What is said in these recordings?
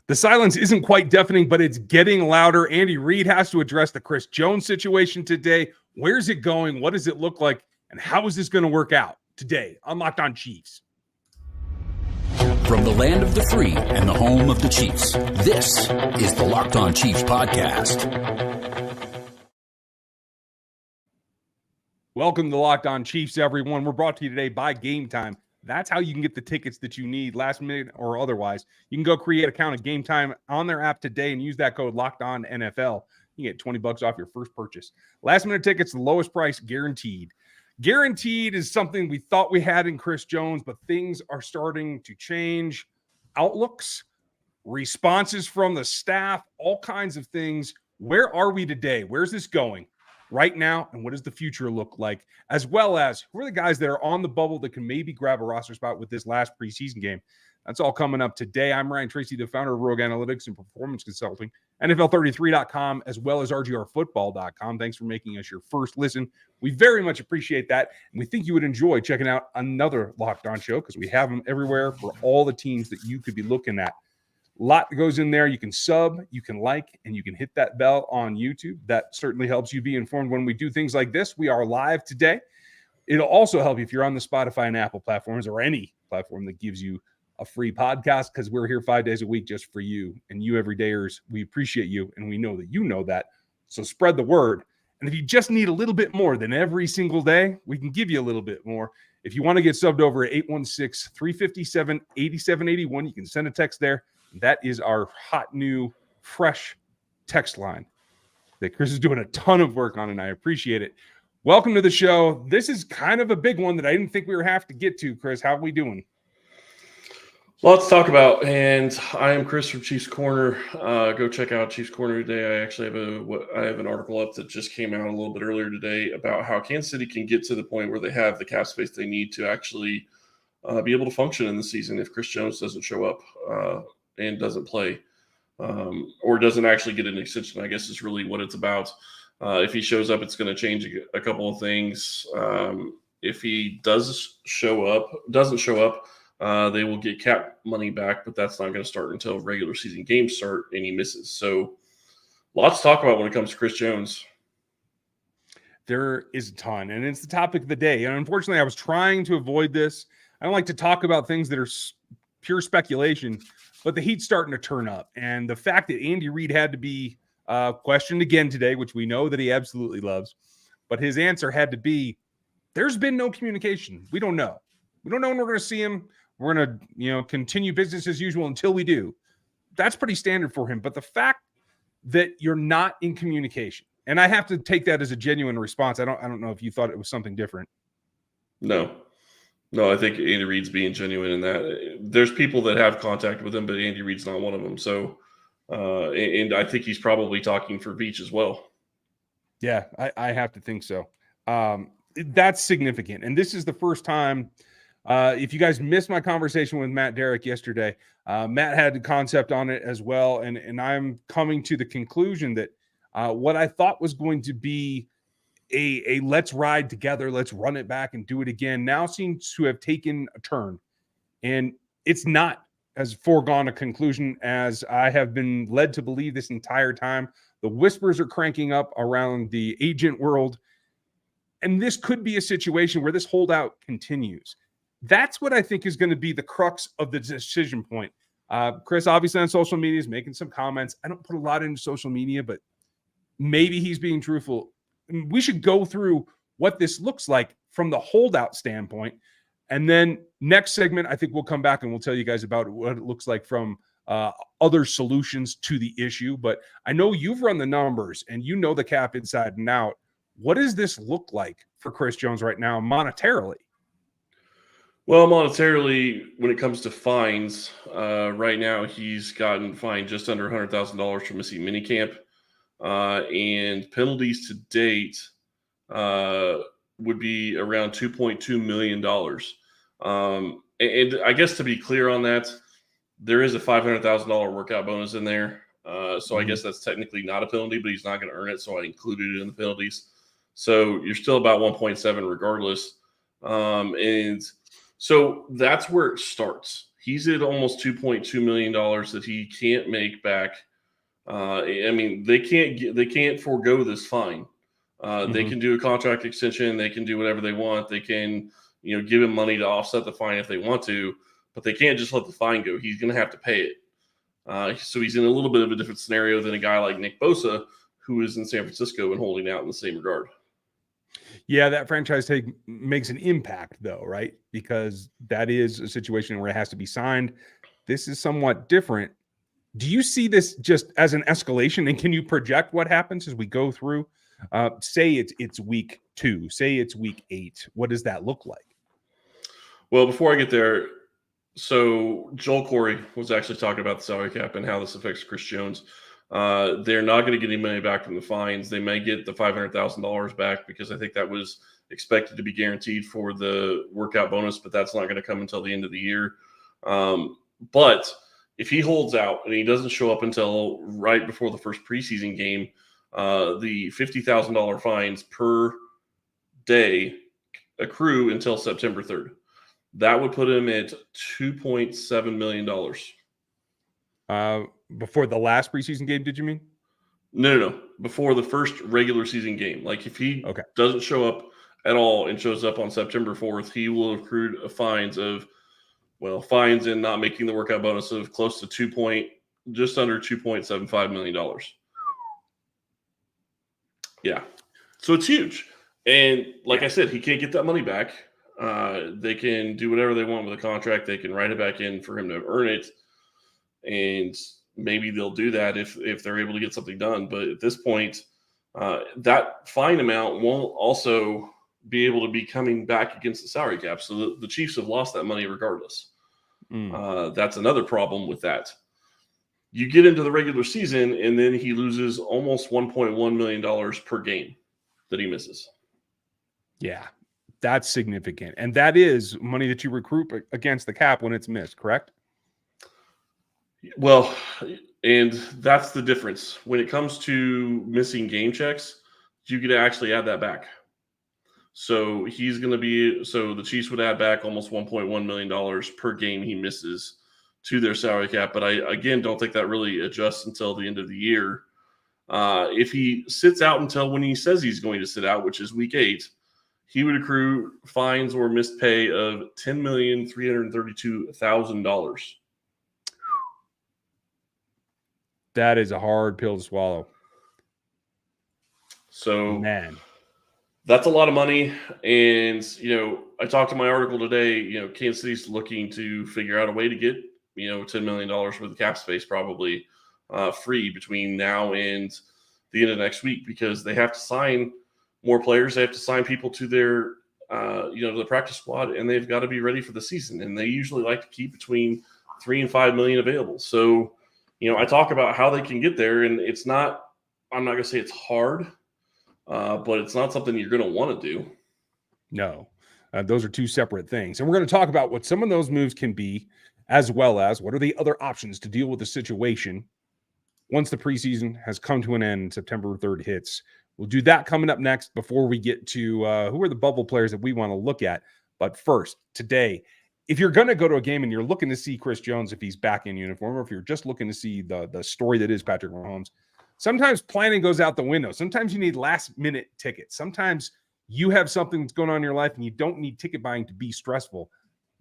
The silence isn't quite deafening, but it's getting louder. Andy Reid has to address the Chris Jones situation today. Where's it going? What does it look like? And how is this going to work out today on Locked On Chiefs? From the land of the free and the home of the Chiefs, this is the Locked On Chiefs podcast. Welcome to Locked On Chiefs, everyone. We're brought to you today by Gametime. That's how you can get the tickets that you need, last minute or otherwise. You can go create an account at Gametime on their app today and use that code LOCKEDONNFL. You get $20 off your first purchase. Last minute tickets, the lowest price guaranteed. Guaranteed is something we thought we had in Chris Jones, but things are starting to change. Outlooks, responses from the staff, all kinds of things. Where are we today? Where's this going right now? And what does the future look like? As well as who are the guys that are on the bubble that can maybe grab a roster spot with this last preseason game? That's all coming up today. I'm Ryan Tracy, the founder of Rogue Analytics and Performance Consulting, NFL33.com, as well as RGRFootball.com. Thanks for making us your first listen. We very much appreciate that. And we think you would enjoy checking out another Locked On show because we have them everywhere for all the teams that you could be looking at. A lot goes in there. You can sub, you can like, and you can hit that bell on YouTube. That certainly helps you be informed when we do things like this. We are live today. It'll also help you if you're on the Spotify and Apple platforms or any platform that gives you a free podcast, because we're here 5 days a week just for you and you everydayers. We appreciate you, and we know that you know that. So spread the word. And if you just need a little bit more than every single day, we can give you a little bit more. If you want to get subbed over at 816-357-8781, you can send a text there. That is our hot, new, fresh text line that Chris is doing a ton of work on, and I appreciate it. Welcome to the show. This is kind of a big one that I didn't think we were have to get to. Chris, how are we doing? Lots to talk about, and I am Chris from Chiefs Corner. Go check out Chiefs Corner today. I actually have an article up that just came out a little bit earlier today about how Kansas City can get to the point where they have the cap space they need to actually be able to function in the season if Chris Jones doesn't show up and doesn't play, or doesn't actually get an extension, I guess is really what it's about. If he shows up, it's going to change a couple of things. If he doesn't show up, they will get cap money back, but that's not going to start until regular season games start and he misses. So lots to talk about when it comes to Chris Jones. There is a ton, and it's the topic of the day. And unfortunately, I was trying to avoid this. I don't like to talk about things that are pure speculation, but the heat's starting to turn up. And the fact that Andy Reid had to be questioned again today, which we know that he absolutely loves, but his answer had to be, there's been no communication. We don't know. We don't know when we're going to see him. We're going to, continue business as usual until we do. That's pretty standard for him. But the fact that you're not in communication, and I have to take that as a genuine response. I don't know if you thought it was something different. No, I think Andy Reid's being genuine in that. There's people that have contact with him, but Andy Reid's not one of them. So, and I think he's probably talking for Veach as well. Yeah, I have to think so. That's significant. And this is the first time. If you guys missed my conversation with Matt Derrick yesterday, Matt had the concept on it as well. And I'm coming to the conclusion that what I thought was going to be a let's ride together, let's run it back and do it again, now seems to have taken a turn. And it's not as foregone a conclusion as I have been led to believe this entire time. The whispers are cranking up around the agent world. And this could be a situation where this holdout continues. That's what I think is going to be the crux of the decision point. Chris, obviously on social media, is making some comments. I don't put a lot into social media, but maybe he's being truthful. We should go through what this looks like from the holdout standpoint. And then next segment, I think we'll come back and we'll tell you guys about what it looks like from other solutions to the issue. But I know you've run the numbers and you know the cap inside and out. What does this look like for Chris Jones right now monetarily? Well, monetarily, when it comes to fines, right now he's gotten fined just under $100,000 for missing minicamp, and penalties to date would be around $2.2 million. And I guess to be clear on that, there is a $500,000 workout bonus in there. So I guess that's technically not a penalty, but he's not going to earn it. So I included it in the penalties. So you're still about 1.7 regardless. And so that's where it starts. he's at almost $2.2 million that he can't make back. I mean, they can't forego this fine. They can do a contract extension. They can do whatever they want. They can, give him money to offset the fine if they want to, but they can't just let the fine go. He's going to have to pay it. So he's in a little bit of a different scenario than a guy like Nick Bosa, who is in San Francisco and holding out in the same regard. Yeah, that franchise tag makes an impact, though, right? Because that is a situation where it has to be signed. This is somewhat different. Do you see this just as an escalation? And can you project what happens as we go through? Say it's week 2. Say it's week 8. What does that look like? Well, before I get there, so Joel Corey was actually talking about the salary cap and how this affects Chris Jones. They're not going to get any money back from the fines. They may get the $500,000 back because I think that was expected to be guaranteed for the workout bonus, but that's not going to come until the end of the year. But if he holds out and he doesn't show up until right before the first preseason game, the $50,000 fines per day accrue until September 3rd. That would put him at $2.7 million. Before the last preseason game, did you mean? No. Before the first regular season game. Like if he doesn't show up at all and shows up on September 4th, he will have accrued fines and not making the workout bonus of close to just under $2.75 million. Yeah. So it's huge. And like I said, he can't get that money back. They can do whatever they want with the contract. They can write it back in for him to earn it. And maybe they'll do that if they're able to get something done. But at this point, that fine amount won't also be able to be coming back against the salary cap. So the Chiefs have lost that money regardless. That's another problem with that. You get into the regular season, and then he loses almost $1.1 million per game that he misses. Yeah. That's significant. And that is money that you recruit against the cap when it's missed, correct? Well, and that's the difference. When it comes to missing game checks, you could actually add that back. So the Chiefs would add back almost $1.1 million per game he misses to their salary cap. But I, again, don't think that really adjusts until the end of the year. If he sits out until when he says he's going to sit out, which is week 8, he would accrue fines or missed pay of $10,332,000. That is a hard pill to swallow. So, man, that's a lot of money. And, I talked in my article today, Kansas City's looking to figure out a way to get, $10 million worth of cap space probably free between now and the end of next week because they have to sign more players. They have to sign people to their, to the practice squad, and they've got to be ready for the season. And they usually like to keep between 3 and 5 million available. So, I talk about how they can get there, and I'm not going to say it's hard, but it's not something you're going to want to do. No, those are two separate things. And we're going to talk about what some of those moves can be, as well as what are the other options to deal with the situation once the preseason has come to an end, September 3rd hits. We'll do that coming up next before we get to who are the bubble players that we want to look at. But first, today, if you're going to go to a game and you're looking to see Chris Jones if he's back in uniform, or if you're just looking to see the story that is Patrick Mahomes, sometimes planning goes out the window. Sometimes you need last-minute tickets. Sometimes you have something that's going on in your life and you don't need ticket buying to be stressful.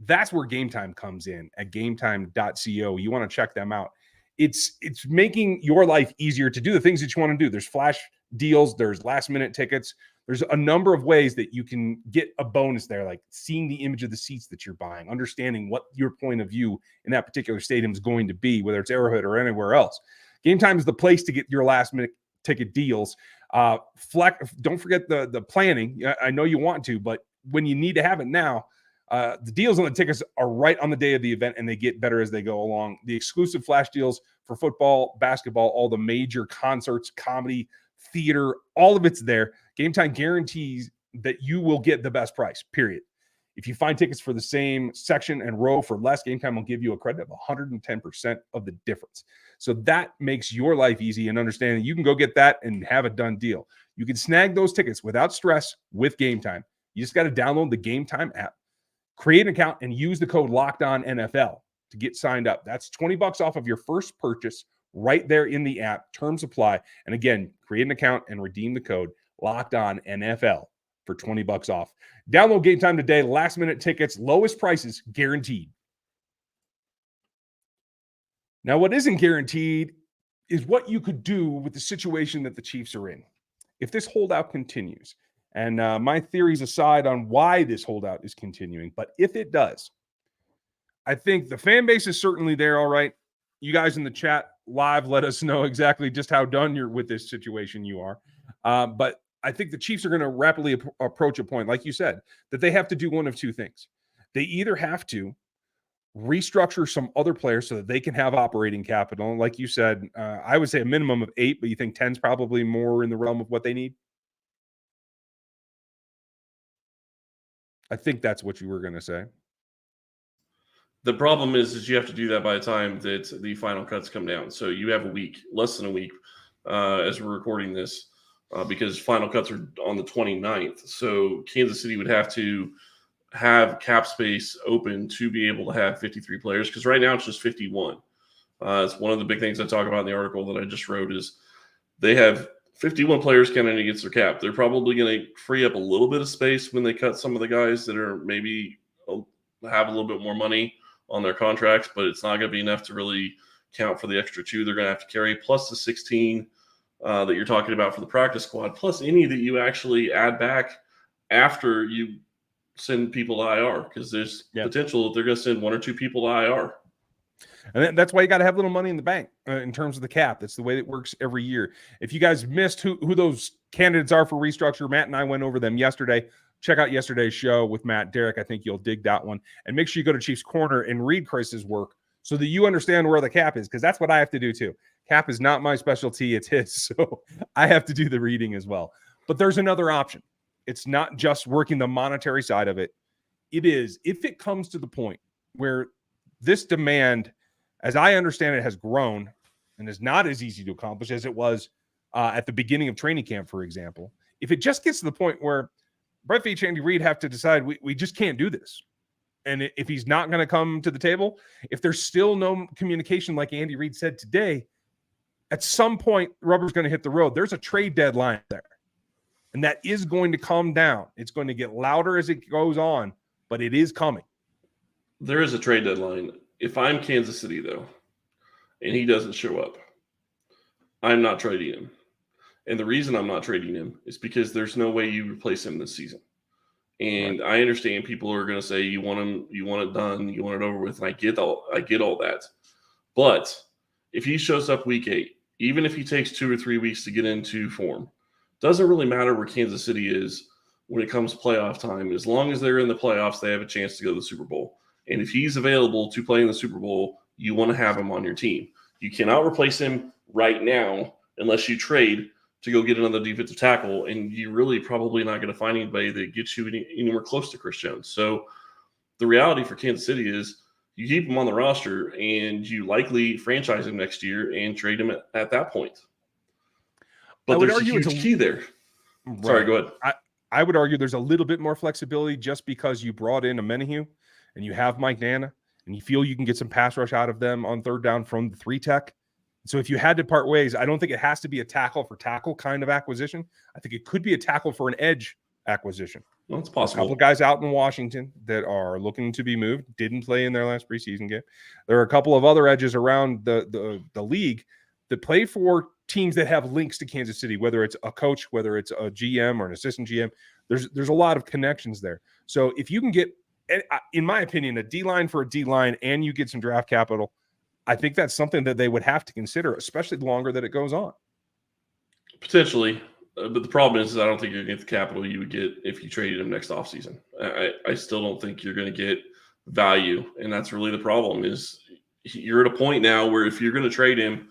That's where Gametime comes in at gametime.co. You want to check them out. It's making your life easier to do the things that you want to do. There's flash deals, there's last-minute tickets. There's a number of ways that you can get a bonus there, like seeing the image of the seats that you're buying, understanding what your point of view in that particular stadium is going to be, whether it's Arrowhead or anywhere else. Gametime is the place to get your last-minute ticket deals. Don't forget the planning. I know you want to, but when you need to have it now, the deals on the tickets are right on the day of the event, and they get better as they go along. The exclusive flash deals for football, basketball, all the major concerts, comedy, theater, all of it's there. Gametime guarantees that you will get the best price, period. If you find tickets for the same section and row for less, Gametime will give you a credit of 110% of the difference. So that makes your life easy, and understanding you can go get that and have a done deal. You can snag those tickets without stress with Gametime. You just got to download the Gametime app, create an account, and use the code LOCKEDONNFL. to get signed up. That's $20 off of your first purchase right there in the app. Terms apply. And again, create an account and redeem the code Locked On NFL for $20 off. Download Game Time today. Last minute tickets, lowest prices guaranteed. Now, what isn't guaranteed is what you could do with the situation that the Chiefs are in. If this holdout continues, and my theories aside on why this holdout is continuing, but if it does, I think the fan base is certainly there, all right. You guys in the chat live, let us know exactly just how done you're with this situation you are. But I think the Chiefs are going to rapidly approach a point, like you said, that they have to do one of two things. They either have to restructure some other players so that they can have operating capital. Like you said, I would say a minimum of 8, but you think 10 is probably more in the realm of what they need? I think that's what you were going to say. The problem is you have to do that by the time that the final cuts come down. So you have a week, less than a week, as we're recording this, because final cuts are on the 29th. So Kansas City would have to have cap space open to be able to have 53 players, because right now it's just 51. It's one of the big things I talk about in the article that I just wrote is they have 51 players counting against their cap. They're probably going to free up a little bit of space when they cut some of the guys that are maybe have a little bit more money on their contracts, but it's not going to be enough to really count for the extra 2 they're going to have to carry, plus the 16 that you're talking about for the practice squad, plus any that you actually add back after you send people to IR, because there's potential that they're going to send 1 or 2 people to IR. And that's why you got to have a little money in the bank in terms of the cap. That's the way it works every year. If you guys missed who those candidates are for restructure, Matt and I went over them yesterday. Check out yesterday's show with Matt, Derek. I think you'll dig that one. And make sure you go to Chiefs Corner and read Chris's work so that you understand where the cap is, because that's what I have to do too. Cap is not my specialty. It's his. So I have to do the reading as well. But there's another option. It's not just working the monetary side of it. It is, if it comes to the point where this demand, as I understand it, has grown and is not as easy to accomplish as it was at the beginning of training camp, for example. If it just gets to the point where Brett Veach and Andy Reid have to decide we just can't do this, and if he's not going to come to the table, if there's still no communication, like Andy Reid said today, at some point, rubber's going to hit the road. There's a trade deadline there, and that is going to come down. It's going to get louder as it goes on, but it is coming. There is a trade deadline. If I'm Kansas City, though, and he doesn't show up, I'm not trading him. And the reason I'm not trading him is because there's no way you replace him this season. And I understand people are going to say you want him, you want it done, you want it over with, and I get all that. But if he shows up week 8, even if he takes 2 or 3 weeks to get into form, doesn't really matter where Kansas City is when it comes to playoff time. As long as they're in the playoffs, they have a chance to go to the Super Bowl. And if he's available to play in the Super Bowl, you want to have him on your team. You cannot replace him right now unless you trade to go get another defensive tackle, and you're really probably not going to find anybody that gets you anywhere close to Chris Jones. So the reality for Kansas City is you keep him on the roster, and you likely franchise him next year and trade him at that point. But there's a huge key there. Right. Sorry, go ahead. I would argue there's a little bit more flexibility just because you brought in a Menahue and you have Mike Nana, and you feel you can get some pass rush out of them on third down from the 3 tech. So if you had to part ways, I don't think it has to be a tackle for tackle kind of acquisition. I think it could be a tackle for an edge acquisition. Well, it's possible. A couple of guys out in Washington that are looking to be moved, didn't play in their last preseason game. There are a couple of other edges around the league that play for teams that have links to Kansas City, whether it's a coach, whether it's a GM or an assistant GM. There's a lot of connections there. So if you can get, in my opinion, a D-line for a D-line and you get some draft capital, I think that's something that they would have to consider, especially the longer that it goes on. Potentially. But the problem is I don't think you're going to get the capital you would get if you traded him next offseason. I still don't think you're going to get value. And that's really the problem is you're at a point now where if you're going to trade him,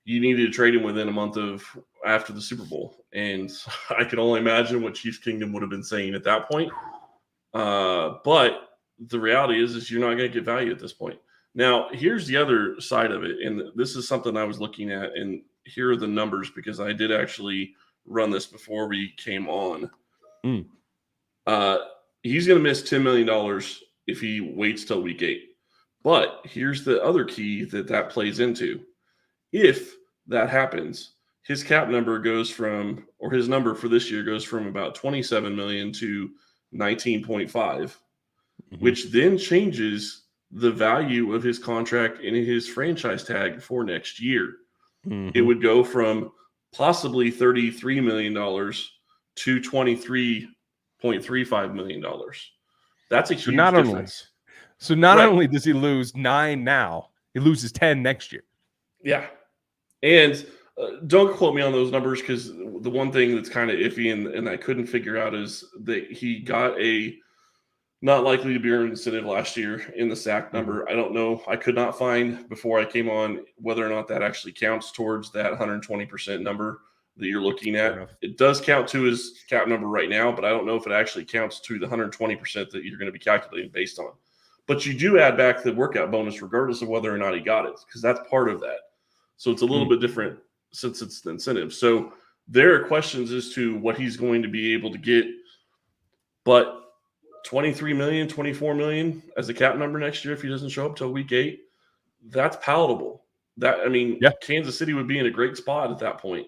you needed to trade him within a month of after the Super Bowl. And I can only imagine what Chiefs Kingdom would have been saying at that point. But the reality is you're not going to get value at this point. Now, here's the other side of it, and this is something I was looking at, and here are the numbers because I did actually run this before we came on. He's going to miss $10 million if he waits till week 8. But here's the other key that plays into. If that happens, his cap number goes from, or his number for this year goes from about 27 million to 19.5, which then changes the value of his contract and his franchise tag for next year. It would go from possibly $33 million to $23.35 million. That's a huge difference. Not only does he lose 9 now, he loses 10 next year. Yeah. And don't quote me on those numbers, because the one thing that's kind of iffy and I couldn't figure out is that he got a not likely to be earned incentive last year in the sack number. I don't know. I could not find before I came on whether or not that actually counts towards that 120% number that you're looking at. It does count to his cap number right now, but I don't know if it actually counts to the 120% that you're going to be calculating based on. But you do add back the workout bonus regardless of whether or not he got it, because that's part of that. So it's a little bit different since it's the incentive. So there are questions as to what he's going to be able to get. But 23 million, 24 million as a cap number next year if he doesn't show up till week 8, that's palatable. Kansas City would be in a great spot at that point.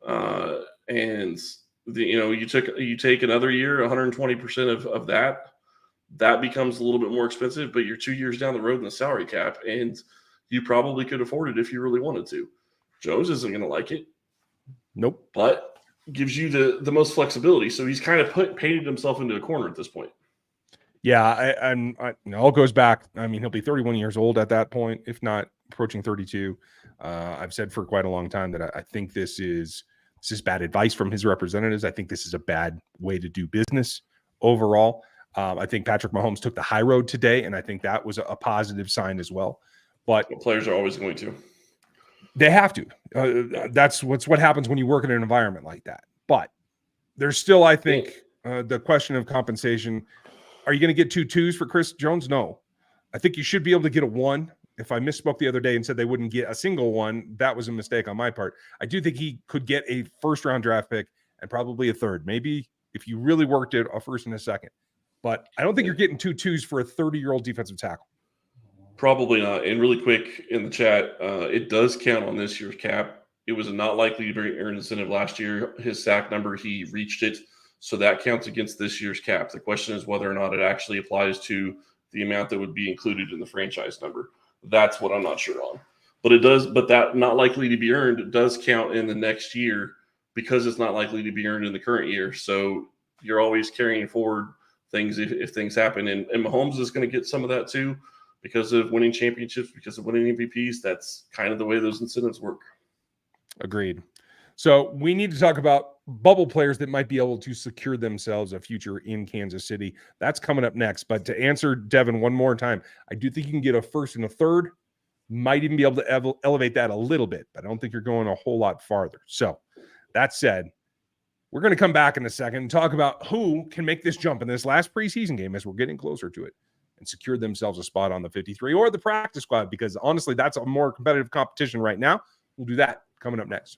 And you take another year, 120% of that becomes a little bit more expensive, but you're 2 years down the road in the salary cap, and you probably could afford it if you really wanted to. Jones isn't going to like it. Nope. But gives you the most flexibility. So he's kind of painted himself into a corner at this point. Yeah, it all goes back. I mean, he'll be 31 years old at that point, if not approaching 32. I've said for quite a long time that I think this is bad advice from his representatives. I think this is a bad way to do business overall. I think Patrick Mahomes took the high road today, and I think that was a positive sign as well. But players are always going to. They have to. That's what happens when you work in an environment like that. But there's still, I think, the question of compensation. Are you going to get 2 2s for Chris Jones? No. I think you should be able to get a 1. If I misspoke the other day and said they wouldn't get a single 1, that was a mistake on my part. I do think he could get a first-round draft pick and probably a 3rd. Maybe if you really worked it, a 1st and a 2nd. But I don't think you're getting 2 2s for a 30-year-old defensive tackle. Probably not. And really quick in the chat, it does count on this year's cap. It was a not likely to be earned incentive last year. His sack number, he reached it. So that counts against this year's cap. The question is whether or not it actually applies to the amount that would be included in the franchise number. That's what I'm not sure on. But it does, but that not likely to be earned does count in the next year because it's not likely to be earned in the current year. So you're always carrying forward things if things happen. And Mahomes is going to get some of that too because of winning championships, because of winning MVPs. That's kind of the way those incentives work. Agreed. So we need to talk about bubble players that might be able to secure themselves a future in Kansas City. That's coming up next. But to answer Devin one more time, I do think you can get a 1st and a 3rd. Might even be able to elevate that a little bit, but I don't think you're going a whole lot farther. So that said, we're going to come back in a second and talk about who can make this jump in this last preseason game as we're getting closer to it and secure themselves a spot on the 53 or the practice squad, because honestly, that's a more competitive competition right now. We'll do that coming up next.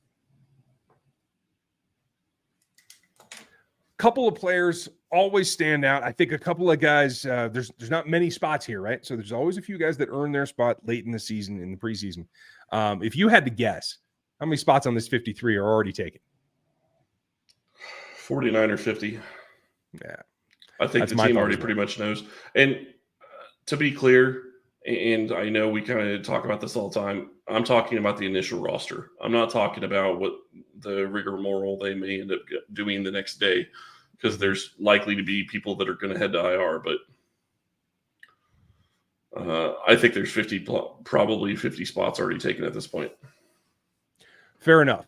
Couple of players always stand out. I think a couple of guys, there's not many spots here, right? So there's always a few guys that earn their spot late in the season, in the preseason. If you had to guess, how many spots on this 53 are already taken? 49 or 50. Yeah. I think the team already pretty much knows. And to be clear, and I know we kind of talk about this all the time, I'm talking about the initial roster. I'm not talking about what the rigmarole they may end up doing the next day, because there's likely to be people that are going to head to IR. But I think there's probably 50 spots already taken at this point. Fair enough.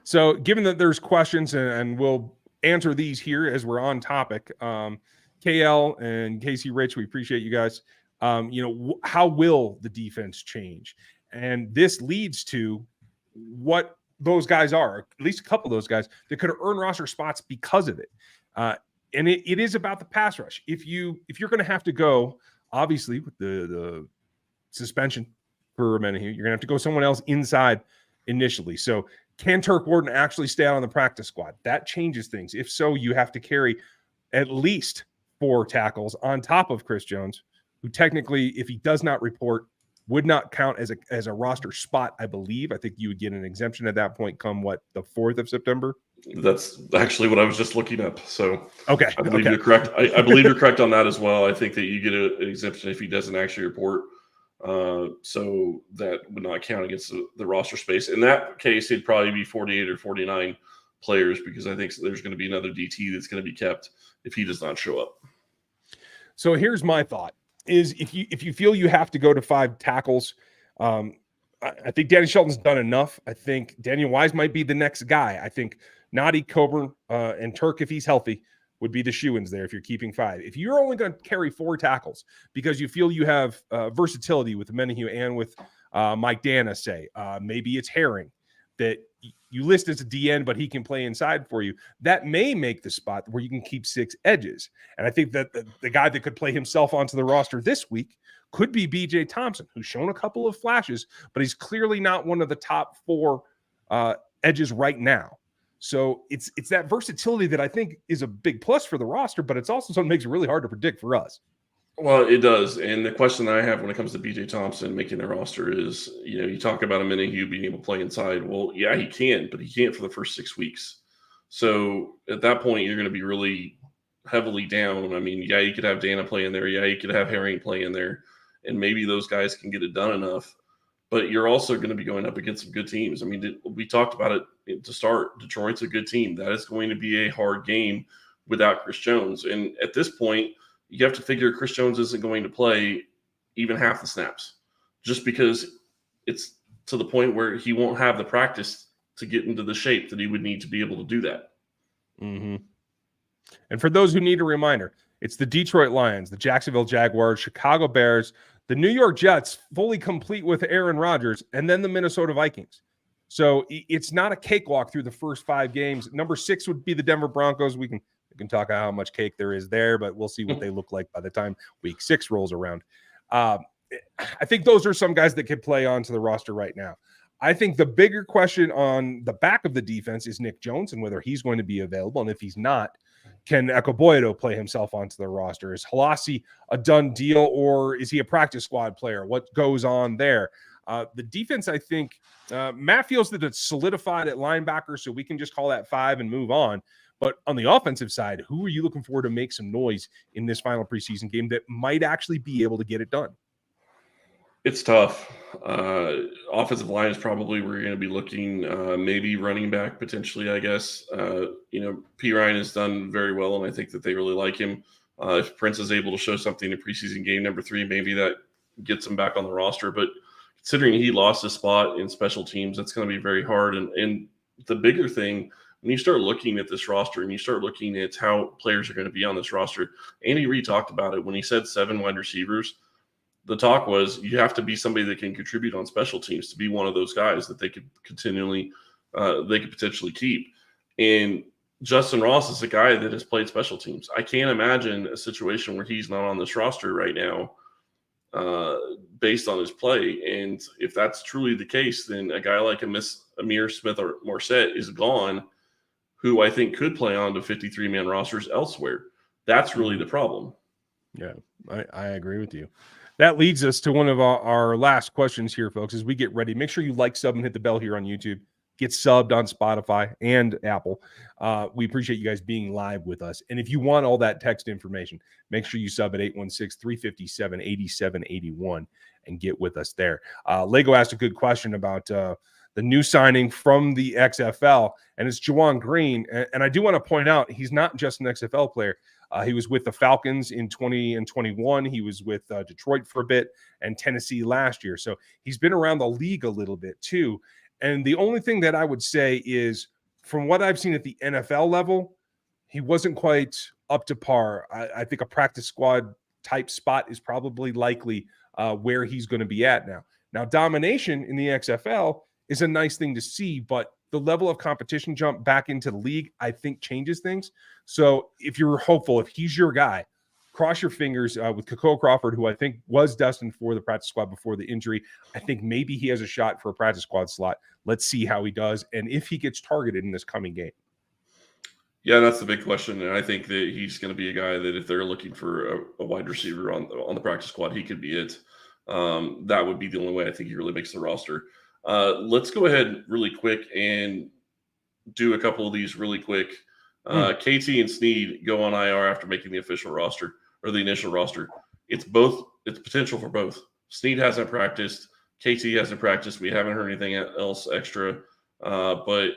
So given that there's questions, and we'll answer these here as we're on topic, KL and Casey Rich, we appreciate you guys. How will the defense change? And this leads to what those guys are, at least a couple of those guys that could earn roster spots because of it. And it is about the pass rush. If you're going to have to go, obviously, with the suspension for a minute here, you're going to have to go someone else inside initially. So can Turk Warden actually stay out on the practice squad? That changes things. If so, you have to carry at least 4 tackles on top of Chris Jones, who technically, if he does not report, would not count as a roster spot, I believe. I think you would get an exemption at that point come, the 4th of September? That's actually what I was just looking up. So okay, I believe you're correct. I believe you're correct on that as well. I think that you get an exemption if he doesn't actually report. So that would not count against the roster space. In that case, it'd probably be 48 or 49 players, because I think there's going to be another DT that's going to be kept if he does not show up. So here's my thought: is if you feel you have to go to 5 tackles, I think Danny Shelton's done enough. I think Daniel Wise might be the next guy. I think Nadi, Coburn, and Turk, if he's healthy, would be the shoo-ins there if you're keeping 5. If you're only going to carry 4 tackles because you feel you have versatility with Menahue and with Mike Dana, say, maybe it's Herring that you list as a DN, but he can play inside for you, that may make the spot where you can keep 6 edges. And I think that the guy that could play himself onto the roster this week could be BJ Thompson, who's shown a couple of flashes, but he's clearly not one of the top 4 edges right now. So it's that versatility that I think is a big plus for the roster, but it's also something that makes it really hard to predict for us. Well, it does. And the question that I have when it comes to BJ Thompson making the roster is, you talk about a Menahue being able to play inside. Well, yeah, he can, but he can't for the first 6 weeks. So at that point, you're going to be really heavily down. I mean, yeah, you could have Dana play in there. Yeah, you could have Herring play in there. And maybe those guys can get it done enough. But you're also going to be going up against some good teams. I mean, we talked about it to start. Detroit's a good team. That is going to be a hard game without Chris Jones. And at this point, you have to figure Chris Jones isn't going to play even half the snaps, just because it's to the point where he won't have the practice to get into the shape that he would need to be able to do that. Mm-hmm. And for those who need a reminder, it's the Detroit Lions, the Jacksonville Jaguars, Chicago Bears, the New York Jets, fully complete with Aaron Rodgers, and then the Minnesota Vikings. So it's not a cakewalk through the first 5 games. Number 6 would be the Denver Broncos. We can talk about how much cake there is there, but we'll see what they look like by the time week 6 rolls around. I think those are some guys that could play onto the roster right now. I think the bigger question on the back of the defense is Nick Jones and whether he's going to be available. And if he's not, can Ekoboyedo play himself onto the roster? Is Halasi a done deal, or is he a practice squad player? What goes on there? The defense, I think, Matt feels that it's solidified at linebacker, so we can just call that 5 and move on. But on the offensive side, who are you looking for to make some noise in this final preseason game that might actually be able to get it done? It's tough. Offensive line is probably where you're going to be looking. Maybe running back potentially, I guess. P. Ryan has done very well, and I think that they really like him. If Prince is able to show something in preseason game number 3, maybe that gets him back on the roster. But considering he lost his spot in special teams, that's going to be very hard. And the bigger thing, when you start looking at this roster and you start looking at how players are going to be on this roster, Andy Reid talked about it when he said 7 wide receivers. The talk was you have to be somebody that can contribute on special teams to be one of those guys that they could potentially keep. And Justin Ross is a guy that has played special teams. I can't imagine a situation where he's not on this roster right now based on his play. And if that's truly the case, then a guy like Amir Smith or Morset is gone, who I think could play on to 53-man rosters elsewhere. That's really the problem. Yeah, I agree with you. That leads us to one of our last questions here, folks, as we get ready. Make sure you like, sub, and hit the bell here on YouTube. Get subbed on Spotify and Apple. We appreciate you guys being live with us. And if you want all that text information, make sure you sub at 816-357-8781 and get with us there. Lego asked a good question about the new signing from the XFL, and it's Juwan Green. And I do want to point out, he's not just an XFL player. He was with the Falcons in 20 and 21. He was with Detroit for a bit and Tennessee last year. So he's been around the league a little bit too. And the only thing that I would say is, from what I've seen at the NFL level, he wasn't quite up to par. I think a practice squad type spot is probably likely where he's going to be at now. Now, domination in the XFL is a nice thing to see, but the level of competition jump back into the league, I think, changes things. So if you're hopeful, if he's your guy, cross your fingers with Kiko Crawford, who I think was destined for the practice squad before the injury. I think maybe he has a shot for a practice squad slot. Let's see how he does and if he gets targeted in this coming game. Yeah, that's the big question. And I think that he's going to be a guy that if they're looking for a wide receiver on the practice squad, he could be it. That would be the only way I think he really makes the roster. Let's go ahead really quick and do a couple of these really quick. KT and Snead go on IR after making the official roster or the initial roster. It's potential for both. Snead hasn't practiced. KT hasn't practiced. We haven't heard anything else extra. But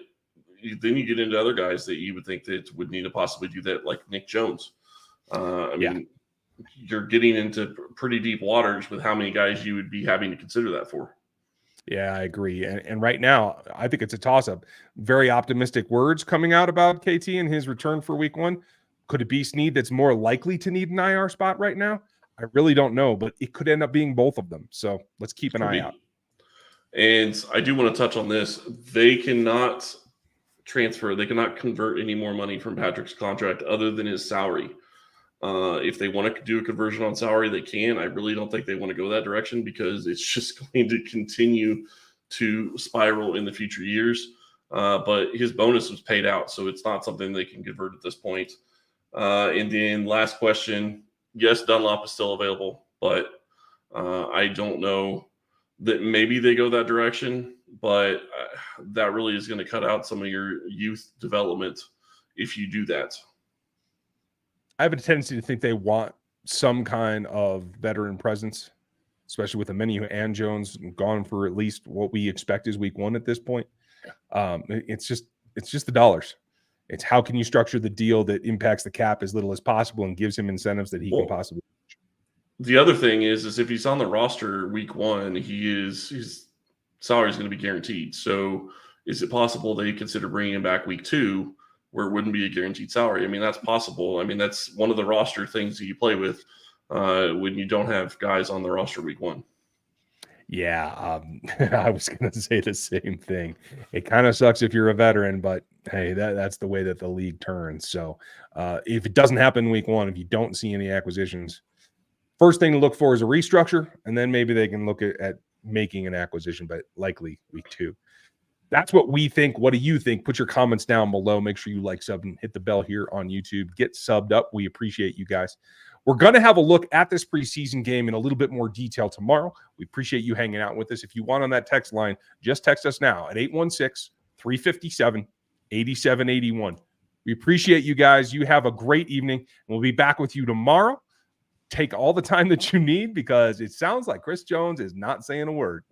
then you get into other guys that you would think that would need to possibly do that, like Nick Jones. I mean, you're getting into pretty deep waters with how many guys you would be having to consider that for. Yeah, I agree. And right now, I think it's a toss-up. Very optimistic words coming out about KT and his return for week 1. Could it be Snead that's more likely to need an IR spot right now? I really don't know, but it could end up being both of them. So let's keep an eye out. And I do want to touch on this. They cannot transfer. They cannot convert any more money from Patrick's contract other than his salary. If they want to do a conversion on salary, they can. I really don't think they want to go that direction because it's just going to continue to spiral in the future years. But his bonus was paid out, so it's not something they can convert at this point. And then last question, yes, Dunlop is still available, but I don't know that maybe they go that direction, but that really is going to cut out some of your youth development if you do that. I have a tendency to think they want some kind of veteran presence, especially with Amenu and Jones gone for at least what we expect is week 1 at this point. It's just the dollars. It's how can you structure the deal that impacts the cap as little as possible and gives him incentives that he can possibly. The other thing is if he's on the roster week 1, his salary is going to be guaranteed. So is it possible they consider bringing him back week 2? Where it wouldn't be a guaranteed salary? I mean, that's possible. I mean, that's one of the roster things that you play with when you don't have guys on the roster week 1. Yeah, I was going to say the same thing. It kind of sucks if you're a veteran, but hey, that's the way that the league turns. So if it doesn't happen week 1, if you don't see any acquisitions, first thing to look for is a restructure, and then maybe they can look at making an acquisition, but likely week 2. That's what we think. What do you think? Put your comments down below. Make sure you like, sub, and hit the bell here on YouTube. Get subbed up. We appreciate you guys. We're going to have a look at this preseason game in a little bit more detail tomorrow. We appreciate you hanging out with us. If you want on that text line, just text us now at 816-357-8781. We appreciate you guys. You have a great evening. We'll be back with you tomorrow. Take all the time that you need because it sounds like Chris Jones is not saying a word.